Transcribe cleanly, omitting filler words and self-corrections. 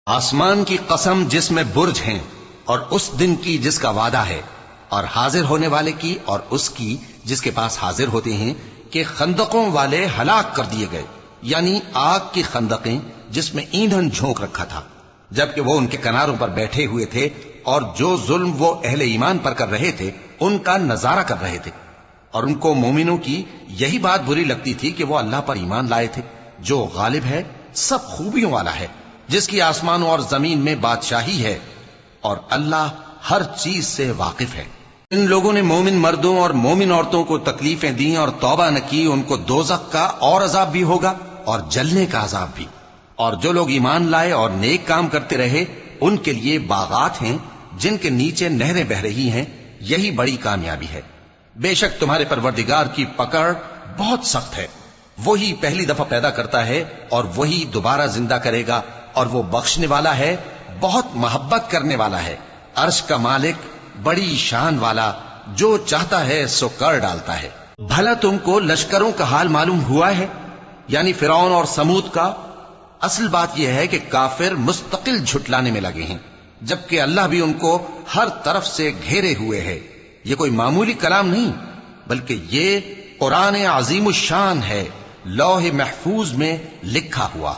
آسمان کی قسم جس میں برج ہیں اور اس دن کی جس کا وعدہ ہے، اور حاضر ہونے والے کی اور اس کی جس کے پاس حاضر ہوتے ہیں، کہ خندقوں والے ہلاک کر دیے گئے، یعنی آگ کی خندقیں جس میں ایندھن جھونک رکھا تھا، جبکہ وہ ان کے کناروں پر بیٹھے ہوئے تھے اور جو ظلم وہ اہل ایمان پر کر رہے تھے ان کا نظارہ کر رہے تھے، اور ان کو مومنوں کی یہی بات بری لگتی تھی کہ وہ اللہ پر ایمان لائے تھے جو غالب ہے، سب خوبیوں والا ہے، جس کی آسمانوں اور زمین میں بادشاہی ہے، اور اللہ ہر چیز سے واقف ہے۔ ان لوگوں نے مومن مردوں اور مومن عورتوں کو تکلیفیں دیں اور توبہ نہ کی، ان کو دوزخ کا اور عذاب بھی ہوگا اور جلنے کا عذاب بھی، اور جو لوگ ایمان لائے اور نیک کام کرتے رہے ان کے لیے باغات ہیں جن کے نیچے نہریں بہ رہی ہیں، یہی بڑی کامیابی ہے۔ بے شک تمہارے پروردگار کی پکڑ بہت سخت ہے، وہی پہلی دفعہ پیدا کرتا ہے اور وہی دوبارہ زندہ کرے گا، اور وہ بخشنے والا ہے، بہت محبت کرنے والا ہے، عرش کا مالک، بڑی شان والا، جو چاہتا ہے سو کر ڈالتا ہے۔ بھلا تم کو لشکروں کا حال معلوم ہوا ہے، یعنی فرعون اور سمود کا؟ اصل بات یہ ہے کہ کافر مستقل جھٹلانے میں لگے ہیں، جبکہ اللہ بھی ان کو ہر طرف سے گھیرے ہوئے ہے۔ یہ کوئی معمولی کلام نہیں، بلکہ یہ قرآن عظیم الشان ہے، لوح محفوظ میں لکھا ہوا۔